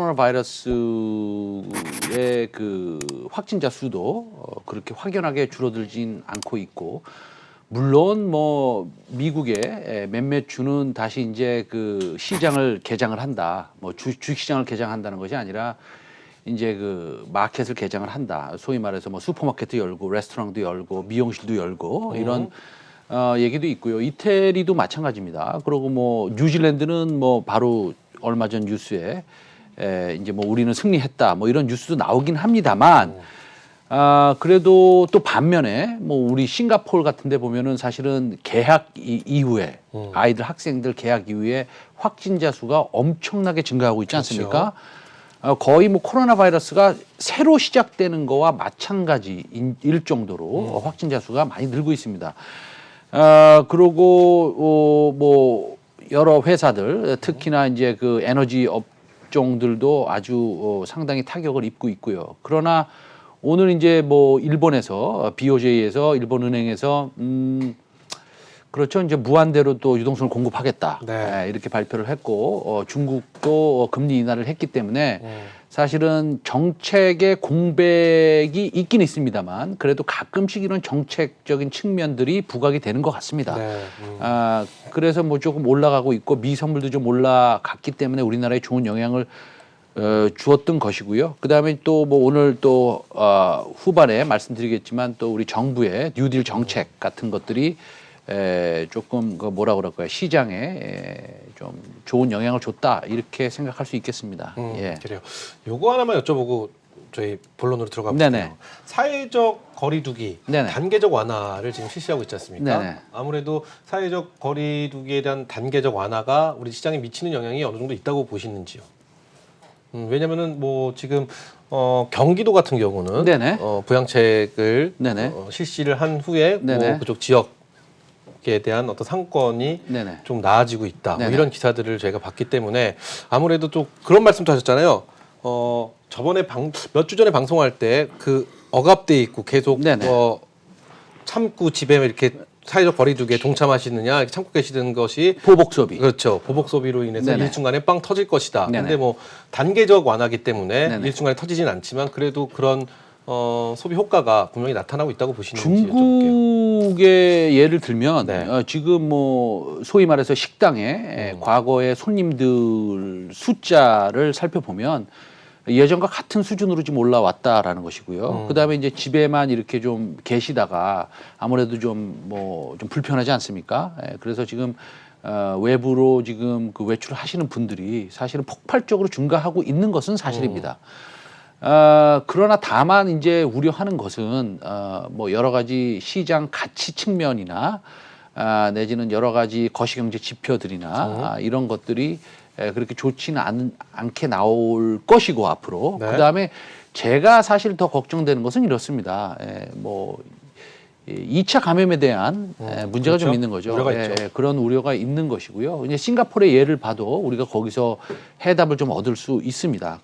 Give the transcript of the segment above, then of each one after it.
코로나 바이러스의 그 확진자 수도 그렇게 확연하게 줄어들진 않고 있고, 물론 뭐 미국의 몇몇 주는 다시 이제 그 시장을 개장을 한다. 뭐 주식시장을 개장한다는 것이 아니라 이제 그 마켓을 개장을 한다. 소위 말해서 뭐 슈퍼마켓도 열고 레스토랑도 열고 미용실도 열고 이런 얘기도 있고요. 이태리도 마찬가지입니다. 그리고 뭐 뉴질랜드는 뭐 바로 얼마 전 뉴스에 이제 뭐 우리는 승리했다. 뭐 이런 뉴스도 나오긴 합니다만 그래도 또 반면에 뭐 우리 싱가포르 같은 데 보면은 사실은 개학 이후에 아이들 학생들 개학 이후에 확진자 수가 엄청나게 증가하고 있지 않습니까? 거의 뭐 코로나 바이러스가 새로 시작되는 거와 마찬가지일 정도로 확진자 수가 많이 늘고 있습니다. 그리고 뭐 여러 회사들 특히나 이제 그 에너지 업종들도 아주 상당히 타격을 입고 있고요. 그러나 오늘 이제 뭐 일본에서 BOJ에서 일본은행에서 그렇죠. 이제 무한대로 또 유동성을 공급하겠다. 네. 이렇게 발표를 했고 중국도 금리 인하를 했기 때문에 사실은 정책의 공백이 있긴 있습니다만 그래도 가끔씩 이런 정책적인 측면들이 부각이 되는 것 같습니다. 네. 그래서 뭐 조금 올라가고 있고 미선물도 좀 올라갔기 때문에 우리나라에 좋은 영향을 주었던 것이고요. 그다음에 또 뭐 오늘 또 후반에 말씀드리겠지만 또 우리 정부의 뉴딜 정책 같은 것들이 조금 그 뭐라 그럴까요? 시장에 좀 좋은 영향을 줬다 이렇게 생각할 수 있겠습니다. 예. 그래요. 요거 하나만 여쭤보고 저희 본론으로 들어가 네네. 볼게요. 사회적 거리두기, 네네. 단계적 완화를 지금 실시하고 있지 않습니까? 네네. 아무래도 사회적 거리두기에 대한 단계적 완화가 우리 시장에 미치는 영향이 어느 정도 있다고 보시는지요? 왜냐면은 뭐 지금 경기도 같은 경우는 네네. 부양책을 네네. 실시를 한 후에 네네. 뭐 그쪽 지역에 대한 어떤 상권이 네네. 좀 나아지고 있다. 뭐 네네. 이런 기사들을 저희가 봤기 때문에 아무래도 또 그런 말씀도 하셨잖아요. 저번에 몇 주 전에 방송할 때 그 억압돼 있고 계속 네네. 참고 집에 이렇게 사회적 거리두기에 동참하시느냐 이렇게 참고 계시는 것이 보복 소비. 그렇죠. 보복 소비로 인해서 네네. 일순간에 빵 터질 것이다. 네네. 근데 뭐 단계적 완화기 때문에 네네. 일순간에 터지진 않지만 그래도 그런 소비 효과가 분명히 나타나고 있다고 보시는지 여쭤볼게요. 중국의 예를 들면 네. 지금 뭐 소위 말해서 식당에 과거의 손님들 숫자를 살펴보면 예전과 같은 수준으로 지금 올라왔다라는 것이고요. 그다음에 이제 집에만 이렇게 좀 계시다가 아무래도 좀 좀 불편하지 않습니까? 그래서 지금 외부로 지금 그 외출을 하시는 분들이 사실은 폭발적으로 증가하고 있는 것은 사실입니다. 그러나 다만 이제 우려하는 것은 뭐 여러 가지 시장 가치 측면이나 내지는 여러 가지 거시경제 지표들이나 이런 것들이 그렇게 좋지는 않게 나올 것이고 앞으로. 네. 그다음에 제가 사실 더 걱정되는 것은 이렇습니다. 뭐 2차 감염에 대한 문제가 그렇죠. 좀 있는 거죠. 우려가 있죠. 그런 우려가 있는 것이고요. 이제 싱가포르의 예를 봐도 우리가 거기서 해답을 좀 얻을 수 있습니다.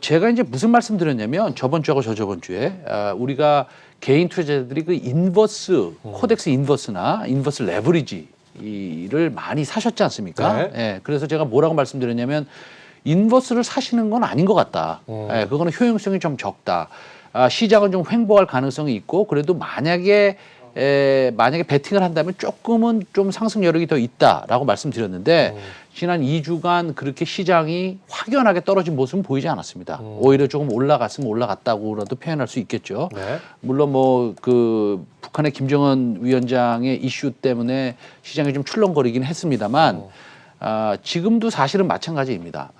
제가 이제 무슨 말씀드렸냐면 저번 주하고 저저번 주에 우리가 개인 투자자들이 그 인버스 코덱스 인버스나 인버스 레버리지를 많이 사셨지 않습니까? 네. 그래서 제가 뭐라고 말씀드렸냐면 인버스를 사시는 건 아닌 것 같다. 그거는 효용성이 좀 적다. 시장은 좀 횡보할 가능성이 있고 그래도 만약에 베팅을 한다면 조금은 좀 상승 여력이 더 있다라고 말씀드렸는데 지난 2주간 그렇게 시장이 확연하게 떨어진 모습은 보이지 않았습니다. 오히려 조금 올라갔으면 올라갔다고라도 표현할 수 있겠죠. 네. 물론 뭐 그 북한의 김정은 위원장의 이슈 때문에 시장이 좀 출렁거리긴 했습니다만 지금도 사실은 마찬가지입니다.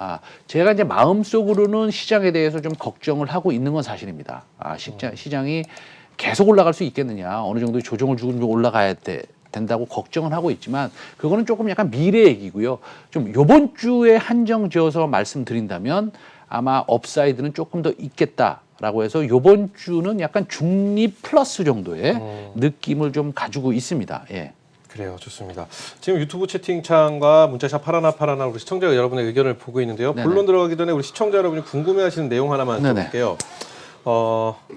제가 이제 마음속으로는 시장에 대해서 좀 걱정을 하고 있는 건 사실입니다. 시장이 계속 올라갈 수 있겠느냐, 어느 정도 조정을 주고 좀 올라가야 된다고 걱정을 하고 있지만 그거는 조금 약간 미래 얘기고요. 좀 요번 주에 한정 지어서 말씀드린다면 아마 업사이드는 조금 더 있겠다라고 해서 요번 주는 약간 중립 플러스 정도의 느낌을 좀 가지고 있습니다. 예. 그래요. 좋습니다. 지금 유튜브 채팅창과 문자샵 파라나 우리 시청자 여러분의 의견을 보고 있는데요. 네네. 본론 들어가기 전에 우리 시청자 여러분이 궁금해하시는 내용 하나만 네네. 여쭤볼게요.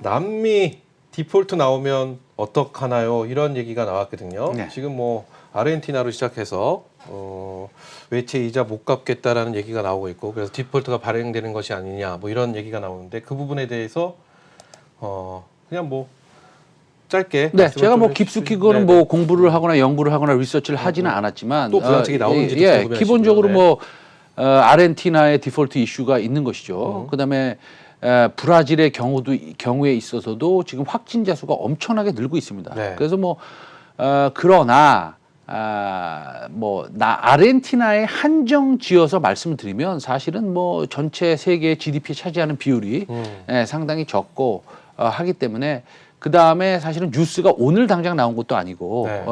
남미 디폴트 나오면 어떡하나요? 이런 얘기가 나왔거든요. 네. 지금 뭐 아르헨티나로 시작해서 외채 이자 못 갚겠다라는 얘기가 나오고 있고 그래서 디폴트가 발행되는 것이 아니냐 뭐 이런 얘기가 나오는데 그 부분에 대해서 그냥 뭐 짧게 네, 말씀을 제가 좀 뭐 해주실 깊숙이 수 그거는 있나요? 뭐 공부를 하거나 연구를 하거나 리서치를 하지는 않았지만 또 부양책이 나오는지도 궁금해하시고요. 기본적으로 네. 뭐 아르헨티나의 디폴트 이슈가 있는 것이죠. 그다음에 브라질의 경우에 있어서도 지금 확진자 수가 엄청나게 늘고 있습니다. 네. 그래서 뭐 그러나 아르헨티나에 한정 지어서 말씀을 드리면 사실은 뭐 전체 세계 GDP에 차지하는 비율이 상당히 적고 하기 때문에 그 다음에 사실은 뉴스가 오늘 당장 나온 것도 아니고 네.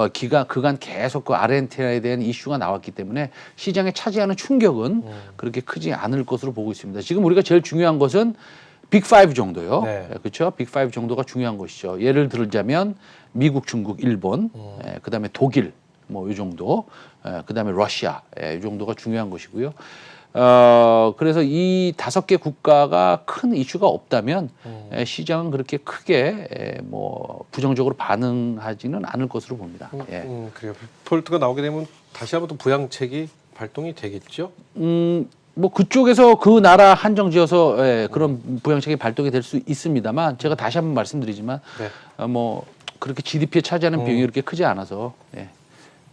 그간 계속 그 아르헨티나에 대한 이슈가 나왔기 때문에 시장에 차지하는 충격은 그렇게 크지 않을 것으로 보고 있습니다. 지금 우리가 제일 중요한 것은 빅5 정도요. 네. 그렇죠? 빅5 정도가 중요한 것이죠. 예를 들자면 미국, 중국, 일본, 그다음에 독일 뭐 이 정도, 그다음에 러시아 이 정도가 중요한 것이고요. 그래서 이 5개 국가가 큰 이슈가 없다면 시장은 그렇게 크게 뭐 부정적으로 반응하지는 않을 것으로 봅니다. 예. 그래요. 디폴트가 나오게 되면 다시 한번 또 부양책이 발동이 되겠죠? 뭐 그쪽에서 그 나라 한정지어서 그런 부양책이 발동이 될 수 있습니다만 제가 다시 한번 말씀드리지만 네. 뭐 그렇게 GDP에 차지하는 비용이 그렇게 크지 않아서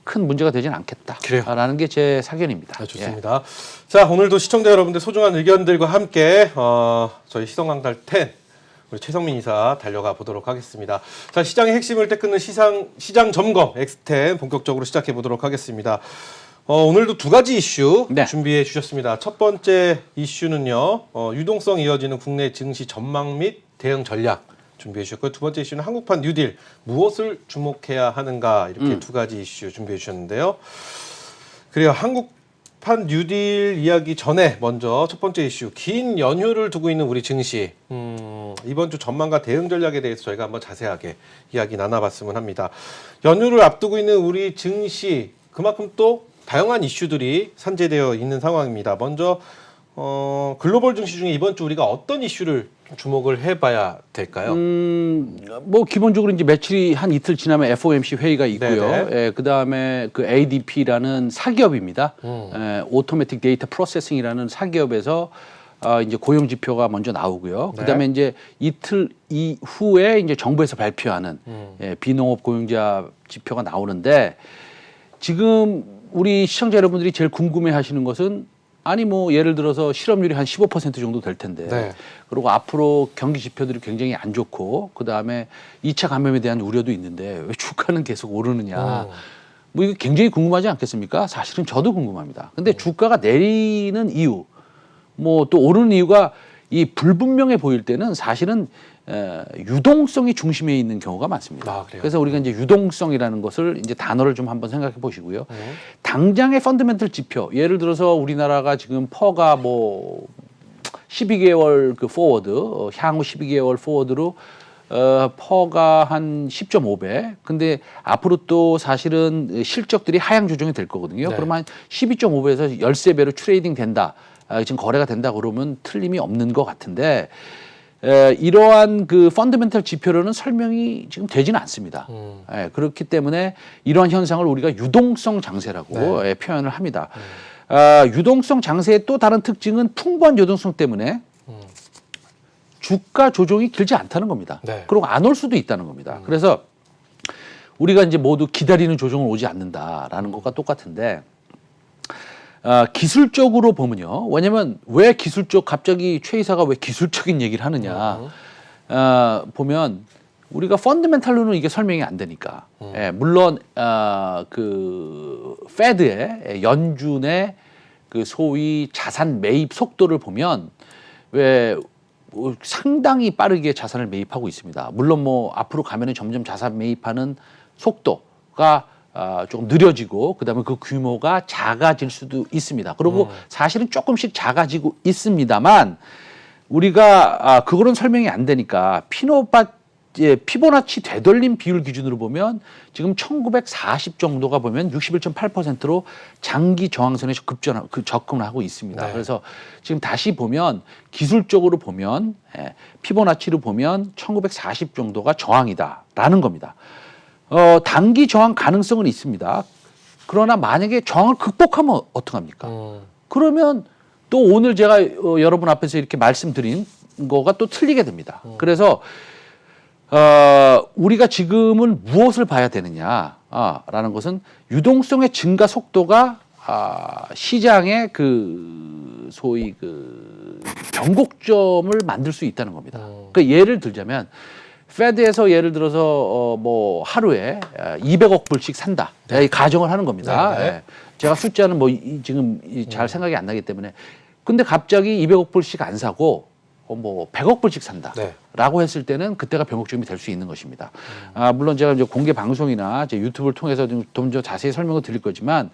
큰 문제가 되지는 않겠다라는 게 제 사견입니다. 아, 좋습니다. 자, 오늘도 시청자 여러분들 소중한 의견들과 함께 저희 시성강달 10 우리 최성민 이사 달려가 보도록 하겠습니다. 자, 시장의 핵심을 떼끄는 시장 점검 X10 본격적으로 시작해 보도록 하겠습니다. 오늘도 두 가지 이슈 준비해 주셨습니다. 첫 번째 이슈는요, 유동성 이어지는 국내 증시 전망 및 대응 전략 준비해 주셨고요. 두 번째 이슈는 한국판 뉴딜 무엇을 주목해야 하는가 이렇게 두 가지 이슈 준비해 주셨는데요. 그래요. 한국판 뉴딜 이야기 전에 먼저 첫 번째 이슈 긴 연휴를 두고 있는 우리 증시 이번 주 전망과 대응 전략에 대해서 저희가 한번 자세하게 이야기 나눠봤으면 합니다. 연휴를 앞두고 있는 우리 증시 그만큼 또 다양한 이슈들이 산재되어 있는 상황입니다. 먼저 글로벌 증시 중에 이번 주 우리가 어떤 이슈를 주목을 해봐야 될까요? 뭐 기본적으로 이제 며칠이 한 이틀 지나면 FOMC 회의가 있고요. 그 다음에 그 ADP라는 사기업입니다. 오토매틱 데이터 프로세싱이라는 사기업에서 이제 고용 지표가 먼저 나오고요. 그 다음에 이제 이틀 이후에 이제 정부에서 발표하는 비농업 고용자 지표가 나오는데 지금 우리 시청자 여러분들이 제일 궁금해하시는 것은 아니 뭐 예를 들어서 실업률이 한 15% 정도 될 텐데 그리고 앞으로 경기 지표들이 굉장히 안 좋고 그 다음에 2차 감염에 대한 우려도 있는데 왜 주가는 계속 오르느냐 뭐 이거 굉장히 궁금하지 않겠습니까? 사실은 저도 궁금합니다. 근데 주가가 내리는 이유 뭐 또 오르는 이유가 이 불분명해 보일 때는 사실은 유동성이 중심에 있는 경우가 많습니다. 그래서 우리가 이제 유동성이라는 것을 이제 단어를 좀 한번 생각해 보시고요. 당장의 펀더멘털 지표, 예를 들어서 우리나라가 지금 퍼가 뭐 12개월 그 포워드, 향후 12개월 포워드로 퍼가 한 10.5배. 근데 앞으로 또 사실은 실적들이 하향 조정이 될 거거든요. 그러면 한 12.5배에서 13배로 트레이딩 된다. 지금 거래가 된다 그러면 틀림이 없는 것 같은데 이러한 그 펀더멘털 지표로는 설명이 지금 되지는 않습니다. 그렇기 때문에 이러한 현상을 우리가 유동성 장세라고 표현을 합니다. 유동성 장세의 또 다른 특징은 풍부한 유동성 때문에 주가 조정이 길지 않다는 겁니다. 그리고 안 올 수도 있다는 겁니다. 그래서 우리가 이제 모두 기다리는 조정은 오지 않는다라는 것과 똑같은데 기술적으로 보면요. 왜냐면 왜 갑자기 최 이사가 왜 기술적인 얘기를 하느냐. 보면 우리가 펀더멘탈로는 이게 설명이 안 되니까. 물론 그 페드의 연준의 그 소위 자산 매입 속도를 보면 왜 상당히 빠르게 자산을 매입하고 있습니다. 물론 뭐 앞으로 가면은 점점 자산 매입하는 속도가 조금 느려지고 그다음에 그 규모가 작아질 수도 있습니다. 그리고 사실은 조금씩 작아지고 있습니다만 우리가 그거는 설명이 안 되니까 피보나치 되돌림 비율 기준으로 보면 지금 1940 정도가 보면 61.8%로 장기 저항선에 접근을 하고 있습니다. 그래서 지금 다시 보면 기술적으로 보면 피보나치로 보면 1940 정도가 저항이다라는 겁니다. 단기 저항 가능성은 있습니다. 그러나 만약에 저항을 극복하면 어떡합니까? 그러면 또 오늘 제가 여러분 앞에서 이렇게 말씀드린 거가 또 틀리게 됩니다. 그래서 우리가 지금은 무엇을 봐야 되느냐라는 것은 유동성의 증가 속도가 시장의 그 소위 그 변곡점을 만들 수 있다는 겁니다. 그러니까 예를 들자면 페드에서 예를 들어서 뭐 하루에 200억 불씩 산다. 이 가정을 하는 겁니다. 네. 예. 제가 숫자는 뭐 지금 잘 생각이 안 나기 때문에 근데 갑자기 200억 불씩 안 사고 뭐 100억 불씩 산다라고 했을 때는 그때가 변곡점이 될 수 있는 것입니다. 물론 제가 이제 공개 방송이나 제 유튜브를 통해서 좀 더 자세히 설명을 드릴 거지만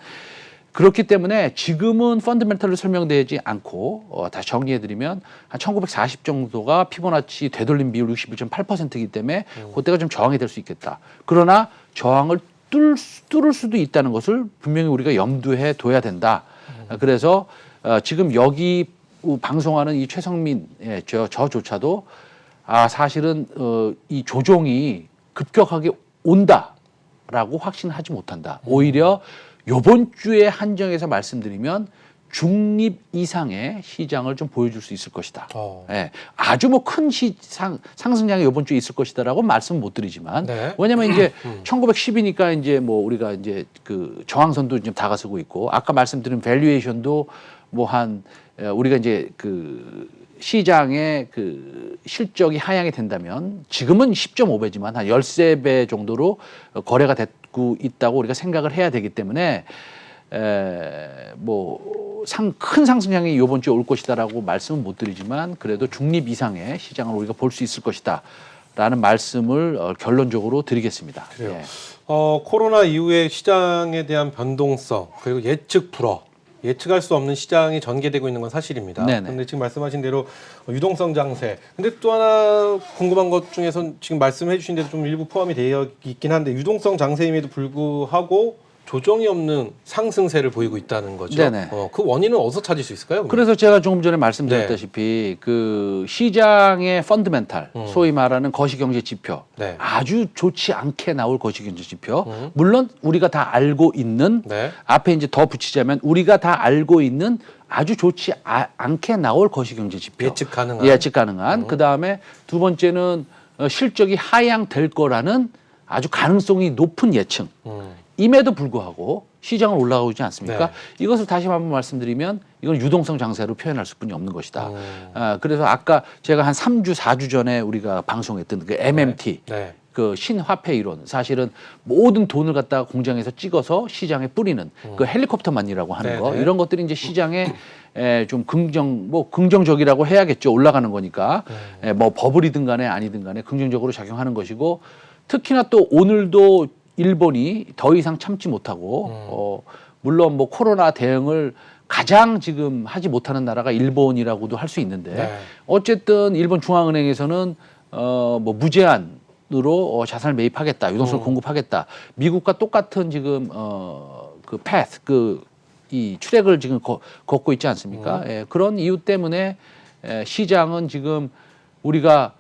그렇기 때문에 지금은 펀더멘털로 설명되지 않고 다시 정리해드리면 한 1940 정도가 피보나치 되돌림 비율 61.8%이기 때문에 그때가 좀 저항이 될 수 있겠다. 그러나 저항을 뚫을 수도 있다는 것을 분명히 우리가 염두에 둬야 된다. 그래서 지금 여기 방송하는 이 최성민 저조차도 사실은 이 조정이 급격하게 온다라고 확신하지 못한다. 오히려 요번 주에 한정해서 말씀드리면 중립 이상의 시장을 좀 보여줄 수 있을 것이다. 예, 아주 뭐 큰 상승량이 요번 주에 있을 것이다라고 말씀 못 드리지만 네. 왜냐면 이제 1910이니까 이제 뭐 우리가 이제 그 저항선도 좀 다가서고 있고 아까 말씀드린 밸류에이션도 뭐 한 우리가 이제 그 시장의 그 실적이 하향이 된다면 지금은 10.5배지만 한 13배 정도로 거래가 되고 있다고 우리가 생각을 해야 되기 때문에 뭐 큰 상승량이 이번 주에 올 것이다라고 말씀은 못 드리지만 그래도 중립 이상의 시장을 우리가 볼 수 있을 것이다라는 말씀을 결론적으로 드리겠습니다. 그래요. 예. 코로나 이후에 시장에 대한 변동성 그리고 예측 불허 예측할 수 없는 시장이 전개되고 있는 건 사실입니다. 그런데 지금 말씀하신 대로 유동성 장세. 근데 또 하나 궁금한 것 중에선 지금 말씀해 주신 대로 좀 일부 포함이 되어 있긴 한데 유동성 장세임에도 불구하고 조정이 없는 상승세를 보이고 있다는 거죠. 네네. 그 원인은 어디서 찾을 수 있을까요? 그러면? 그래서 제가 조금 전에 말씀드렸다시피 그 시장의 펀드멘탈, 소위 말하는 거시경제 지표, 네. 아주 좋지 않게 나올 거시경제 지표, 물론 우리가 다 알고 있는 네. 앞에 이제 더 붙이자면 우리가 다 알고 있는 아주 좋지 않게 나올 거시경제 지표, 예측 가능한. 그 다음에 두 번째는 실적이 하향될 거라는 아주 가능성이 높은 예측. 임에도 불구하고 시장은 올라오지 않습니까? 네. 이것을 다시 한번 말씀드리면 이건 유동성 장세로 표현할 수뿐이 없는 것이다. 그래서 아까 제가 한 3주, 4주 전에 우리가 방송했던 그 MMT, 네. 그 신화폐 이론, 사실은 모든 돈을 갖다가 공장에서 찍어서 시장에 뿌리는 그 헬리콥터만이라고 하는 거, 이런 것들이 이제 시장에 좀 긍정적이라고 해야겠죠. 올라가는 거니까. 뭐 버블이든 간에 아니든 간에 긍정적으로 작용하는 것이고 특히나 또 오늘도 일본이 더 이상 참지 못하고 물론 뭐 코로나 대응을 가장 지금 하지 못하는 나라가 일본이라고도 할 수 있는데 어쨌든 일본 중앙은행에서는 뭐 무제한으로 자산을 매입하겠다, 유동성을 공급하겠다. 미국과 똑같은 지금 그 path 이 트랙을 지금 걷고 있지 않습니까? 그런 이유 때문에 시장은 지금 우리가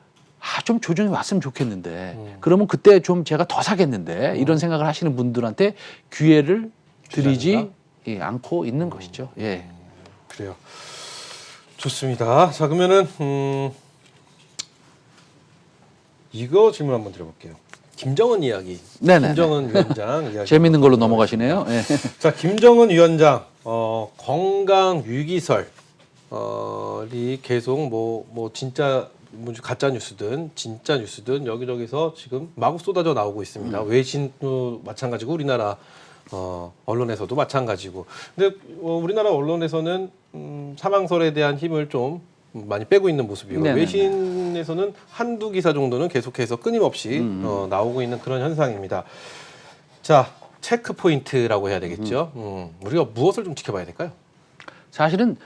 좀 조정이 왔으면 좋겠는데 그러면 그때 좀 제가 더 사겠는데 이런 생각을 하시는 분들한테 기회를 드리지 않고 있는 것이죠. 예. 그래요. 좋습니다. 자 그러면은 이거 질문 한번 드려볼게요. 김정은 이야기. 네네. 김정은 위원장 이야기. 재밌는 걸로 넘어가시네요. 예. 자 김정은 위원장 건강 위기설이 계속 뭐 진짜 가짜 뉴스든 진짜 뉴스든 여기저기서 지금 마구 쏟아져 나오고 있습니다. 외신도 마찬가지고 우리나라 언론에서도 마찬가지고. 근데 우리나라 언론에서는 사망설에 대한 힘을 좀 많이 빼고 있는 모습이고 네네네. 외신에서는 한두 기사 정도는 계속해서 끊임없이 나오고 있는 그런 현상입니다. 자 체크 포인트라고 해야 되겠죠. 우리가 무엇을 좀 지켜봐야 될까요? 사실은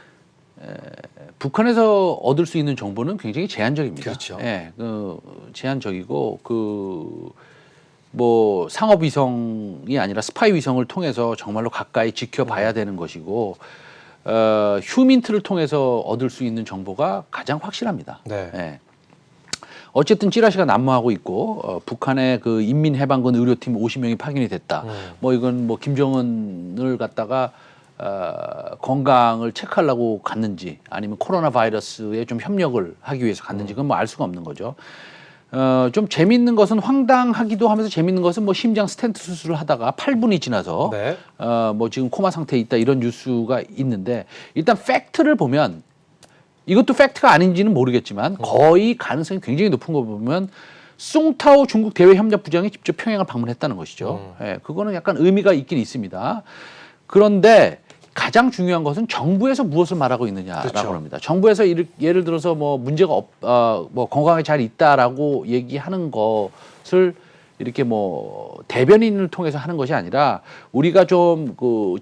북한에서 얻을 수 있는 정보는 굉장히 제한적입니다. 그렇죠. 예, 제한적이고 뭐 상업 위성이 아니라 스파이 위성을 통해서 정말로 가까이 지켜봐야 되는 것이고 휴민트를 통해서 얻을 수 있는 정보가 가장 확실합니다. 네. 예. 어쨌든 찌라시가 난무하고 있고 북한의 그 인민해방군 의료팀 50명이 파견이 됐다. 뭐 이건 뭐 김정은을 갖다가 건강을 체크하려고 갔는지 아니면 코로나 바이러스에 좀 협력을 하기 위해서 갔는지 그건 뭐 알 수가 없는 거죠. 좀 재밌는 것은 황당하기도 하면서 재밌는 것은 뭐 심장 스텐트 수술을 하다가 8분이 지나서 네. 뭐 지금 코마 상태에 있다 이런 뉴스가 있는데 일단 팩트를 보면 이것도 팩트가 아닌지는 모르겠지만 거의 가능성이 굉장히 높은 거 보면 숭타오 중국 대외협력부장이 직접 평양을 방문했다는 것이죠. 예, 그거는 약간 의미가 있긴 있습니다. 그런데 가장 중요한 것은 정부에서 무엇을 말하고 있느냐라고 그렇죠. 합니다. 정부에서 예를 들어서 뭐 문제가 뭐 건강에 잘 있다라고 얘기하는 것을 이렇게 뭐 대변인을 통해서 하는 것이 아니라 우리가 좀 그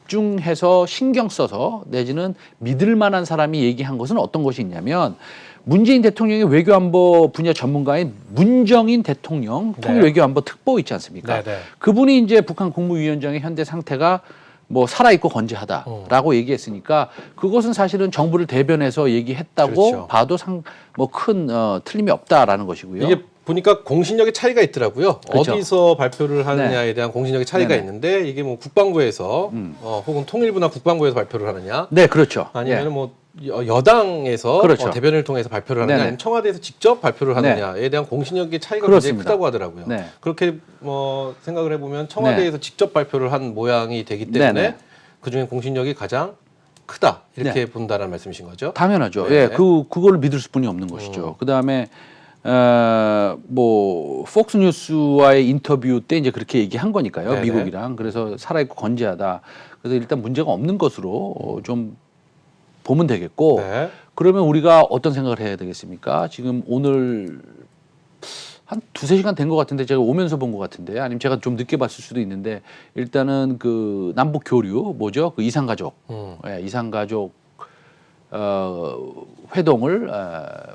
집중해서 신경 써서 내지는 믿을 만한 사람이 얘기한 것은 어떤 것이 있냐면 문재인 대통령의 외교안보 분야 전문가인 문정인 대통령 통일외교안보 특보 있지 않습니까? 네, 네. 그분이 이제 북한 국무위원장의 현재 상태가 뭐 살아있고 건재하다라고 얘기했으니까 그것은 사실은 정부를 대변해서 얘기했다고 그렇죠. 봐도 뭐 큰 틀림이 없다라는 것이고요. 이게 보니까 공신력의 차이가 있더라고요. 그렇죠. 어디서 발표를 하느냐에 대한 공신력의 차이가 네네. 있는데 이게 뭐 국방부에서 혹은 통일부나 국방부에서 발표를 하느냐 네, 그렇죠. 아니면 예. 뭐 여당에서 그렇죠. 대변인을 통해서 발표를 하느냐 네네. 아니면 청와대에서 직접 발표를 하느냐에 대한 공신력의 차이가 그렇습니다. 굉장히 크다고 하더라고요. 네. 그렇게 뭐 생각을 해보면 청와대에서 직접 발표를 한 모양이 되기 때문에 네네. 그중에 공신력이 가장 크다 이렇게 네. 본다는 말씀이신 거죠? 당연하죠. 네. 예, 그거를 믿을 수뿐이 없는 것이죠. 그 다음에 뭐 폭스뉴스와의 인터뷰 때 이제 그렇게 얘기한 거니까요. 네네. 미국이랑 그래서 살아있고 건재하다. 그래서 일단 문제가 없는 것으로 좀 보면 되겠고. 네. 그러면 우리가 어떤 생각을 해야 되겠습니까? 지금 오늘 한 두세 시간 된 것 같은데 제가 오면서 본 것 같은데 아니면 제가 좀 늦게 봤을 수도 있는데 일단은 그 남북 교류 뭐죠? 그 이산가족, 예, 이산가족 회동을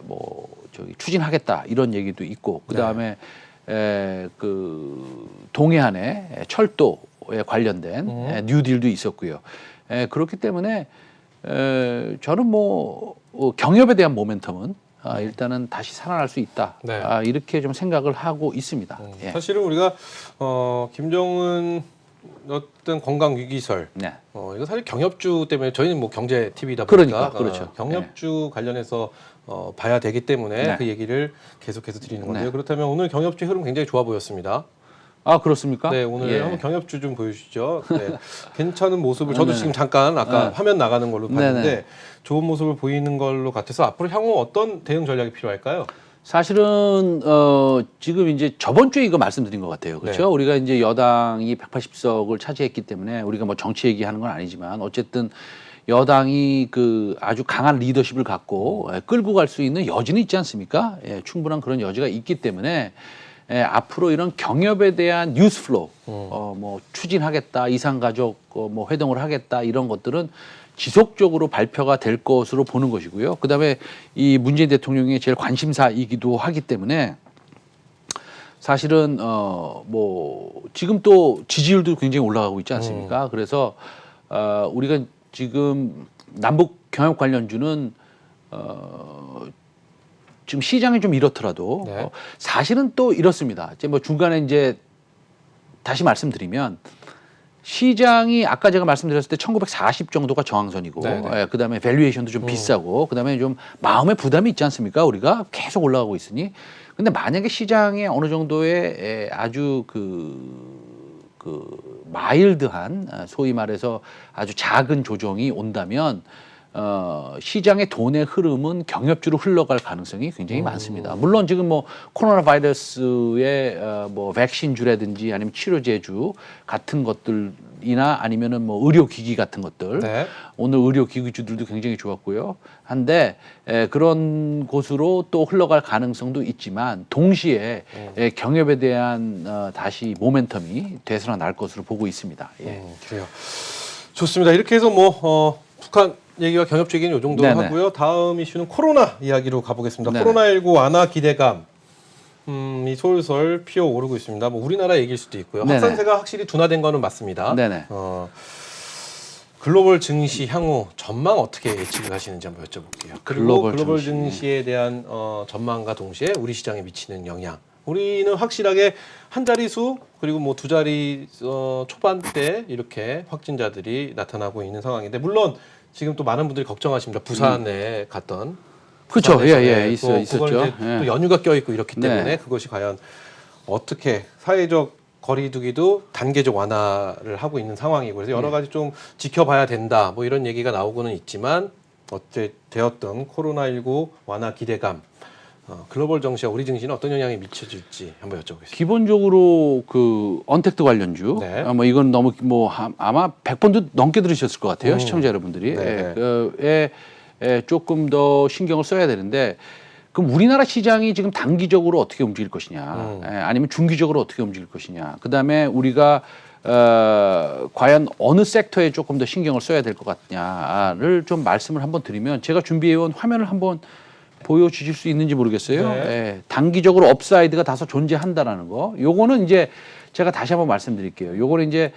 뭐 저기 추진하겠다 이런 얘기도 있고 그 다음에 그 동해안의 철도에 관련된 뉴딜도 있었고요. 그렇기 때문에 저는 뭐 경협에 대한 모멘텀은 일단은 다시 살아날 수 있다. 네. 이렇게 좀 생각을 하고 있습니다. 예. 사실은 우리가 김정은 어떤 건강 위기설 네. 이거 사실 경협주 때문에 저희는 뭐 경제 TV다 보니까 그러니까, 그렇죠. 경협주 관련해서 봐야 되기 때문에 네. 그 얘기를 계속해서 드리는 건데요. 네. 그렇다면 오늘 경협주 흐름 굉장히 좋아 보였습니다. 아 그렇습니까? 네, 오늘 예. 한번 경협주 좀 보여주시죠. 네. 괜찮은 모습을 저도 지금 잠깐 아까 네. 화면 나가는 걸로 봤는데 네네. 좋은 모습을 보이는 걸로 같아서 앞으로 향후 어떤 대응 전략이 필요할까요? 사실은 지금 이제 저번 주에 이거 말씀드린 것 같아요. 그렇죠? 네. 우리가 이제 여당이 180석을 차지했기 때문에 우리가 뭐 정치 얘기하는 건 아니지만 어쨌든 여당이 그 아주 강한 리더십을 갖고 끌고 갈 수 있는 여지는 있지 않습니까? 예, 충분한 그런 여지가 있기 때문에 앞으로 이런 경협에 대한 뉴스 플로우, 뭐 추진하겠다, 이산가족 뭐 회동을 하겠다 이런 것들은 지속적으로 발표가 될 것으로 보는 것이고요. 그다음에 이 문재인 대통령의 제일 관심사이기도 하기 때문에 사실은 뭐 지금 또 지지율도 굉장히 올라가고 있지 않습니까? 그래서 우리가 지금 남북 경협 관련주는 지금 시장이 좀 이렇더라도 네. 사실은 또 이렇습니다. 이제 뭐 중간에 이제 다시 말씀드리면 시장이 아까 제가 말씀드렸을 때 1940 정도가 저항선이고 네네. 그다음에 밸류에이션도 좀 비싸고 그다음에 좀 마음의 부담이 있지 않습니까? 우리가 계속 올라가고 있으니. 근데 만약에 시장에 어느 정도의 아주 그 마일드한 소위 말해서 아주 작은 조정이 온다면 시장의 돈의 흐름은 경협주로 흘러갈 가능성이 굉장히 많습니다. 물론 지금 뭐 코로나 바이러스의 뭐 백신주라든지 아니면 치료제주 같은 것들이나 아니면은 뭐 의료기기 같은 것들 네. 오늘 의료기기주들도 굉장히 좋았고요. 한데 그런 곳으로 또 흘러갈 가능성도 있지만 동시에 경협에 대한 다시 모멘텀이 되살아날 것으로 보고 있습니다. 예. 그래요. 좋습니다. 이렇게 해서 뭐 북한 얘기와 경협주 얘기는 이 정도로 네네. 하고요. 다음 이슈는 코로나 이야기로 가보겠습니다. 네네. 코로나19 완화 기대감 이 솔솔 피어오르고 있습니다. 뭐 우리나라 얘기일 수도 있고요. 네네. 확산세가 확실히 둔화된 거는 맞습니다. 네네. 글로벌 증시 향후 전망 어떻게 예측을 하시는지 한번 여쭤볼게요. 그리고 글로벌 글로벌 증시. 증시에 대한 전망과 동시에 우리 시장에 미치는 영향. 우리는 확실하게 한 자릿수 그리고 뭐 두 자리 초반대 이렇게 확진자들이 나타나고 있는 상황인데 물론 지금 또 많은 분들이 걱정하십니다. 부산에 갔던 그렇죠. 부산에서 예, 그걸 있었죠. 이제 예. 또 연휴가 껴있고 이렇기 때문에 네. 그것이 과연 어떻게 사회적 거리두기도 단계적 완화를 하고 있는 상황이고 그래서 여러 가지 좀 지켜봐야 된다 뭐 이런 얘기가 나오고는 있지만 어째 되었던 코로나19 완화 기대감 글로벌 증시와 우리 증시는 어떤 영향이 미쳐질지 한번 여쭤보겠습니다. 기본적으로 그 언택트 관련주, 네. 뭐 이건 너무 뭐 아마 100번도 넘게 들으셨을 것 같아요, 시청자 여러분들이. 네. 조금 더 신경을 써야 되는데, 그럼 우리나라 시장이 지금 단기적으로 어떻게 움직일 것이냐, 아니면 중기적으로 어떻게 움직일 것이냐, 그 다음에 우리가 과연 어느 섹터에 조금 더 신경을 써야 될 것 같냐를 좀 말씀을 한번 드리면, 제가 준비해온 화면을 한번 보여주실 수 있는지 모르겠어요. 네. 예, 단기적으로 업사이드가 다소 존재한다라는 거. 요거는 이제 제가 다시 한번 말씀드릴게요. 요거는 이제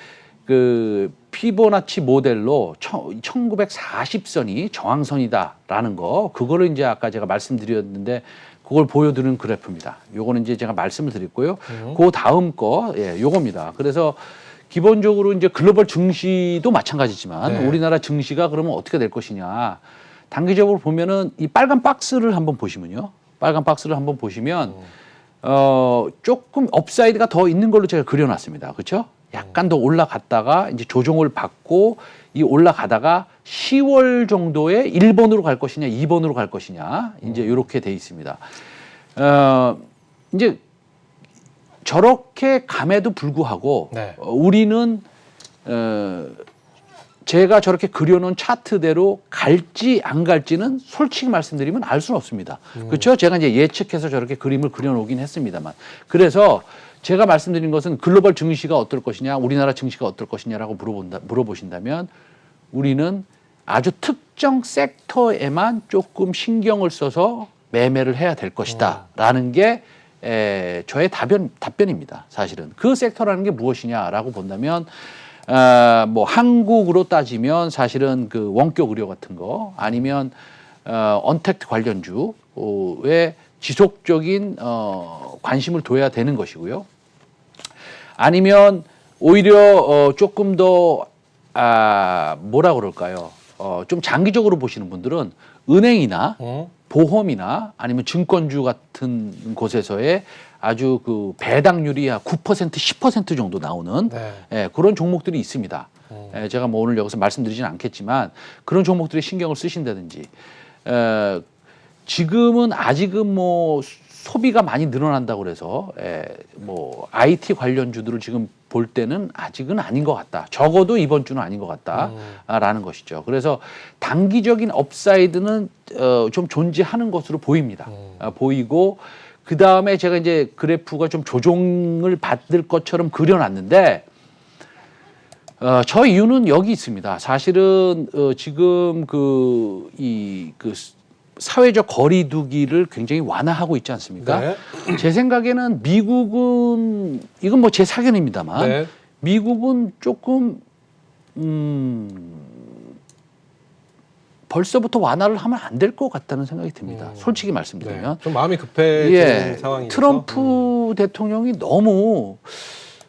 그 피보나치 모델로 1940선이 저항선이다라는 거. 그거를 이제 아까 제가 말씀드렸는데 그걸 보여드리는 그래프입니다. 요거는 이제 제가 말씀을 드렸고요. 그 다음 거, 예, 요겁니다. 그래서 기본적으로 이제 글로벌 증시도 마찬가지지만 네. 우리나라 증시가 그러면 어떻게 될 것이냐. 단기적으로 보면은 이 빨간 박스를 한번 보시면요. 빨간 박스를 한번 보시면 조금 업사이드가 더 있는 걸로 제가 그려놨습니다. 그렇죠? 약간 더 올라갔다가 이제 조정을 받고 이 올라가다가 10월 정도에 1번으로 갈 것이냐, 2번으로 갈 것이냐, 이제 이렇게 돼 있습니다. 이제 저렇게 감에도 불구하고 네. 우리는 제가 저렇게 그려놓은 차트대로 갈지 안 갈지는 솔직히 말씀드리면 알 수는 없습니다. 그렇죠? 제가 이제 예측해서 저렇게 그림을 그려놓긴 했습니다만. 그래서 제가 말씀드린 것은 글로벌 증시가 어떨 것이냐, 우리나라 증시가 어떨 것이냐라고 물어보신다면 우리는 아주 특정 섹터에만 조금 신경을 써서 매매를 해야 될 것이다라는 게 저의 답변입니다. 사실은 그 섹터라는 게 무엇이냐라고 본다면. 뭐 한국으로 따지면 사실은 그 원격 의료 같은 거 아니면 언택트 관련주에 지속적인 관심을 둬야 되는 것이고요. 아니면 오히려 조금 더 뭐라 그럴까요? 좀 장기적으로 보시는 분들은 은행이나 보험이나 아니면 증권주 같은 곳에서의 아주 그 배당률이 9%, 10% 정도 나오는 네. 그런 종목들이 있습니다. 제가 뭐 오늘 여기서 말씀드리지는 않겠지만 그런 종목들에 신경을 쓰신다든지 지금은 아직은 뭐 소비가 많이 늘어난다고 그래서 뭐 IT 관련주들을 지금 볼 때는 아직은 아닌 것 같다. 적어도 이번 주는 아닌 것 같다라는 것이죠. 그래서 단기적인 업사이드는 좀 존재하는 것으로 보입니다. 보이고 그 다음에 제가 이제 그래프가 좀 조정을 받을 것처럼 그려놨는데 저 이유는 여기 있습니다. 사실은 지금 그 사회적 거리두기를 굉장히 완화하고 있지 않습니까? 네. 제 생각에는 미국은 이건 뭐 제 사견입니다만 네. 미국은 조금 벌써부터 완화를 하면 안 될 것 같다는 생각이 듭니다. 솔직히 말씀드리면. 네. 좀 마음이 급해지는 상황이라서. 트럼프 대통령이 너무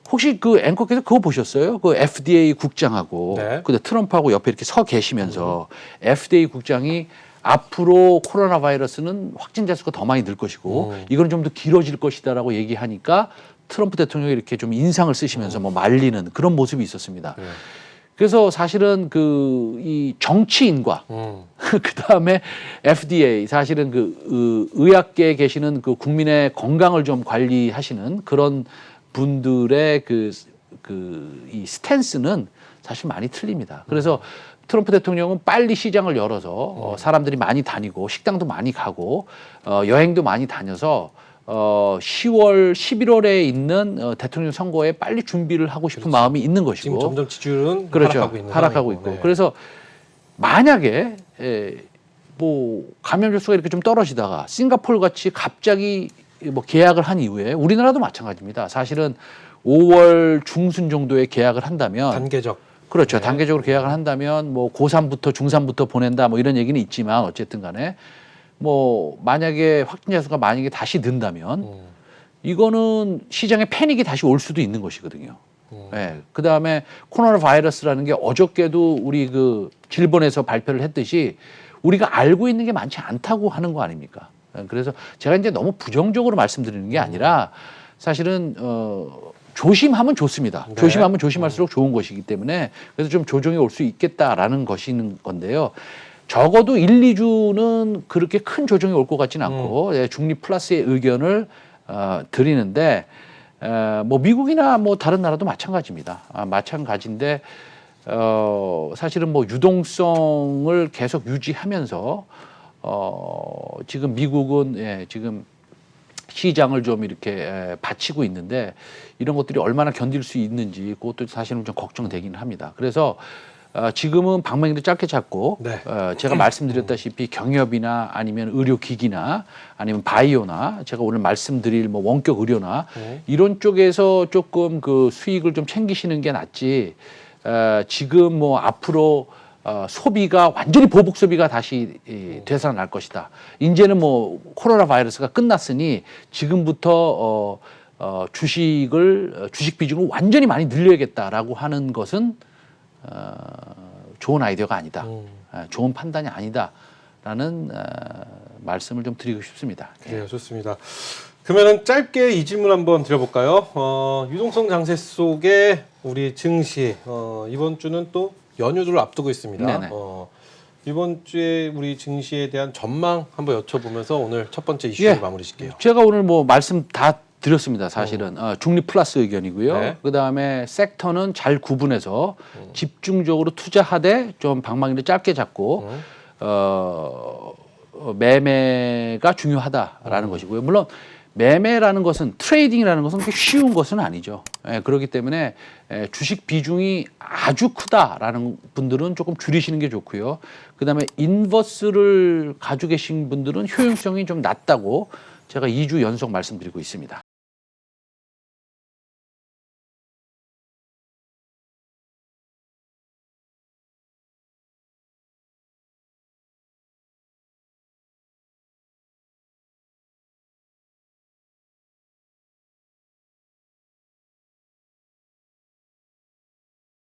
혹시 그 앵커께서 그거 보셨어요? 그 FDA 국장하고 네. 근데 트럼프하고 옆에 이렇게 서 계시면서 FDA 국장이 앞으로 코로나 바이러스는 확진자 수가 더 많이 늘 것이고 이건 좀 더 길어질 것이다라고 얘기하니까 트럼프 대통령이 이렇게 좀 인상을 쓰시면서 뭐 말리는 그런 모습이 있었습니다. 그래서 사실은 이 정치인과 그 다음에 FDA 사실은 의학계에 계시는 그 국민의 건강을 좀 관리하시는 그런 분들의 이 스탠스는 사실 많이 틀립니다. 그래서 트럼프 대통령은 빨리 시장을 열어서 사람들이 많이 다니고 식당도 많이 가고 여행도 많이 다녀서 10월, 11월에 있는 대통령 선거에 빨리 준비를 하고 싶은 마음이 있는 것이고 지금 점점 지지율은 그렇죠. 하락하고 있는 하락하고 상황이고. 있고 네. 그래서 만약에 뭐 감염자 수가 이렇게 좀 떨어지다가 싱가포르 같이 갑자기 뭐 계약을 한 이후에 우리나라도 마찬가지입니다. 사실은 5월 중순 정도에 계약을 한다면 단계적. 그렇죠. 네. 단계적으로 계약을 한다면 뭐 고3부터 중3부터 보낸다 뭐 이런 얘기는 있지만 어쨌든 간에 뭐 만약에 확진자 수가 만약에 다시 는다면 이거는 시장에 패닉이 다시 올 수도 있는 것이거든요. 예. 그다음에 코로나 바이러스라는 게 어저께도 우리 그 질본에서 발표를 했듯이 우리가 알고 있는 게 많지 않다고 하는 거 아닙니까? 예, 그래서 제가 이제 너무 부정적으로 말씀드리는 게 아니라 사실은 조심하면 좋습니다. 네. 조심하면 조심할수록 좋은 것이기 때문에 그래서 좀 조정이 올 수 있겠다라는 것인 건데요. 적어도 1, 2주는 그렇게 큰 조정이 올 것 같지는 않고 예, 중립 플러스의 의견을 드리는데 뭐 미국이나 뭐 다른 나라도 마찬가지입니다. 마찬가지인데 사실은 뭐 유동성을 계속 유지하면서 지금 미국은 예, 지금 시장을 좀 이렇게 받치고 있는데 이런 것들이 얼마나 견딜 수 있는지 그것도 사실은 좀 걱정되기는 합니다. 그래서 지금은 방망이를 짧게 잡고 네. 제가 말씀드렸다시피 경협이나 아니면 의료기기나 아니면 바이오나 제가 오늘 말씀드릴 뭐 원격 의료나 이런 쪽에서 조금 그 수익을 좀 챙기시는 게 낫지 지금 뭐 앞으로 소비가 완전히 보복 소비가 다시 되살아날 것이다. 이제는 뭐 코로나 바이러스가 끝났으니 지금부터 주식 비중을 완전히 많이 늘려야겠다라고 하는 것은 좋은 아이디어가 아니다. 좋은 판단이 아니다라는 말씀을 좀 드리고 싶습니다. 네, 좋습니다. 그러면은 짧게 이 질문 한번 드려볼까요? 유동성 장세 속에 우리 증시 이번 주는 또 연휴를 앞두고 있습니다. 네네. 이번 주에 우리 증시에 대한 전망 한번 여쭤보면서 오늘 첫 번째 이슈를 예. 마무리 짓게요. 제가 오늘 뭐 말씀 다 드렸습니다. 사실은 중립 플러스 의견이고요. 네. 그다음에 섹터는 잘 구분해서 집중적으로 투자하되 좀 방망이를 짧게 잡고 매매가 중요하다라는 것이고요. 물론 매매라는 것은 트레이딩이라는 것은 그렇게 쉬운 것은 아니죠. 예, 그렇기 때문에 주식 비중이 아주 크다라는 분들은 조금 줄이시는 게 좋고요. 그다음에 인버스를 가지고 계신 분들은 효용성이 좀 낮다고 제가 2주 연속 말씀드리고 있습니다.